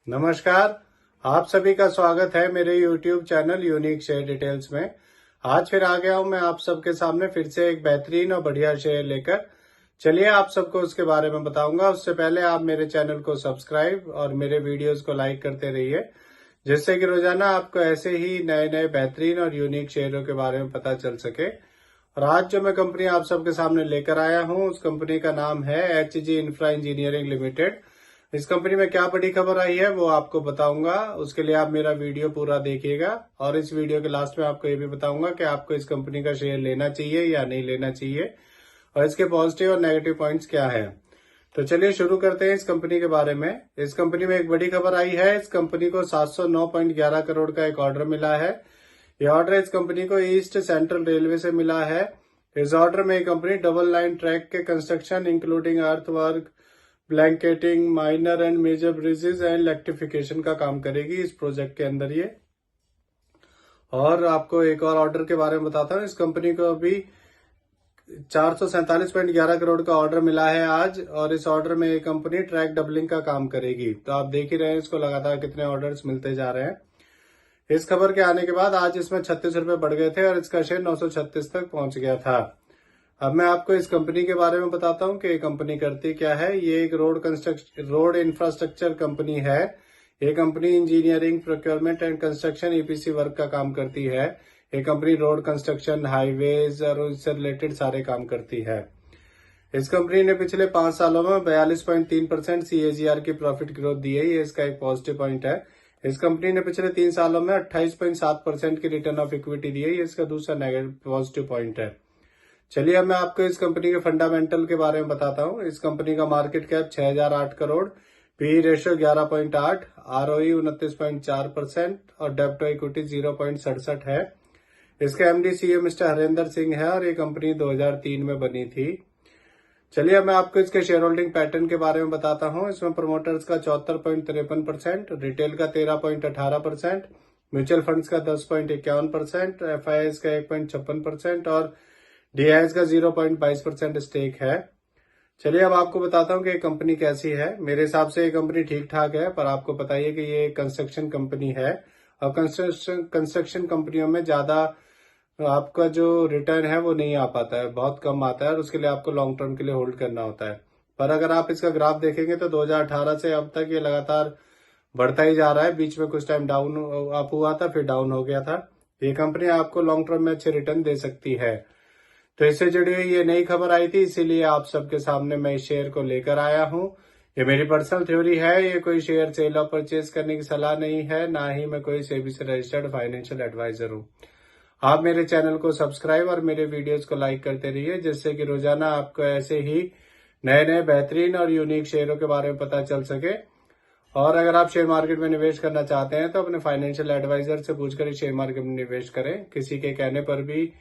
नमस्कार। आप सभी का स्वागत है मेरे YouTube channel unique share details में। आज फिर आ गया हूं मैं आप सबके सामने फिर से एक बेहतरीन और बढ़िया शेयर लेकर। चलिए आप सबको उसके बारे में बताऊंगा। उससे पहले आप मेरे चैनल को सब्सक्राइब और मेरे वीडियोस को लाइक करते रहिए, जिससे कि रोजाना आपको ऐसे ही नए नए बेहतरीन और यूनिक शेयरों के बारे में पता चल सके। और आज जो मैं कंपनी आप सबके सामने लेकर आया हूं, उस कंपनी का नाम है HG इंफ्रा इंजीनियरिंग लिमिटेड। इस कंपनी में क्या बड़ी खबर आई है वो आपको बताऊंगा। उसके लिए आप मेरा वीडियो पूरा देखिएगा और इस वीडियो के लास्ट में आपको ये भी बताऊंगा कि आपको इस कंपनी का शेयर लेना चाहिए या नहीं लेना चाहिए और इसके पॉजिटिव और नेगेटिव पॉइंट्स क्या है। तो चलिए शुरू करते हैं इस कंपनी के बारे में। इस कंपनी में एक बड़ी खबर आई है। इस कंपनी को 709.11 करोड़ का एक ऑर्डर मिला है। यह ऑर्डर इस कंपनी को ईस्ट सेंट्रल रेलवे से मिला है। इस ऑर्डर में कंपनी डबल लाइन ट्रैक के construction including earth work, blanketing, minor and major bridges and electrification का काम करेगी इस प्रोजेक्ट के अंदर ये। और आपको एक और ऑर्डर के बारे में बताता हूँ। इस कंपनी को अभी 447.11 करोड़ का ऑर्डर मिला है आज, और इस ऑर्डर में ये कंपनी ट्रैक डबलिंग का काम करेगी। तो आप देख ही रहे हैं इसको लगातार कितने ऑर्डर्स मिलते जा रहे हैं। इस खबर के आने के बाद आज इसमें 36 रुपए बढ़ गए थे और इसका शेयर 936 तक पहुंच गया था। अब मैं आपको इस कंपनी के बारे में बताता हूं कि ये कंपनी करती क्या है। ये एक रोड इंफ्रास्ट्रक्चर कंपनी है। ये company engineering, procurement and construction EPC work का काम करती है। ये कंपनी रोड कंस्ट्रक्शन, हाईवेज और उससे रिलेटेड सारे काम करती है। इस कंपनी ने पिछले 5 सालों में 42.3% CAGR की प्रॉफिट ग्रोथ दी है। ये इसका एक पॉजिटिव पॉइंट है। इस कंपनी ने पिछले 3 सालों में 28.7% की रिटर्न ऑफ इक्विटी दी है। ये इसका दूसरा नेगेटिव पॉजिटिव पॉइंट है। चलिए अब मैं आपको इस कंपनी के फंडामेंटल के बारे में बताता हूँ। इस कंपनी का market cap 6008 crore, PE ratio 11.8, ROE 29.4% और डेब्ट टू इक्विटी 0.67 है। इसका MD CEO mister Harendra Singh है और ये कंपनी 2003 में बनी थी। चलिए अब मैं आपको इसके शेयर होल्डिंग पैटर्न के बारे में बताता हूँ। इसमें प्रोमोटर्स का 74.53%, रिटेल का 13.18%, म्यूचुअल फंड्स का 10.51%, FIIs का 1.56% और DIs का 0.22% स्टेक है। चलिए अब आपको बताता हूँ कि ये कंपनी कैसी है। मेरे हिसाब से ये कंपनी ठीक ठाक है, पर आपको पता ही है कि ये कंस्ट्रक्शन कंपनी है और कंस्ट्रक्शन कंपनियों में ज्यादा आपका जो रिटर्न है वो नहीं आ पाता है, बहुत कम आता है और उसके लिए आपको लॉन्ग टर्म के लिए होल्ड करना होता है। पर अगर आप इसका ग्राफ देखेंगे तो 2018 से अब तक ये लगातार बढ़ता ही जा रहा है। बीच में कुछ टाइम डाउन अप हुआ था, फिर डाउन हो गया था। ये कंपनी आपको लॉन्ग टर्म में अच्छे रिटर्न दे सकती है। तो इससे जुड़ी हुई ये नई खबर आई थी, इसीलिए आप सबके सामने मैं इस शेयर को लेकर आया हूं। ये मेरी पर्सनल थ्योरी है। ये कोई शेयर सेल और परचेज करने की सलाह नहीं है, ना ही मैं कोई सेबी से रजिस्टर्ड फाइनेंशियल एडवाइजर हूं। आप मेरे चैनल को सब्सक्राइब और मेरे वीडियोस को लाइक करते रहिए, जिससे कि रोजाना आपको ऐसे ही नए नए बेहतरीन और यूनिक शेयरों के बारे में पता चल सके। और अगर आप शेयर मार्केट में निवेश करना चाहते हैं तो अपने फाइनेंशियल एडवाइजर से पूछकर शेयर मार्केट में निवेश करें। किसी के कहने पर भी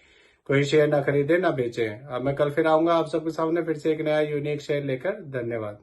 कोई शेयर ना खरीदे ना बेचे। अब मैं कल फिर आऊंगा आप सबके सामने फिर से एक नया यूनिक शेयर लेकर। धन्यवाद।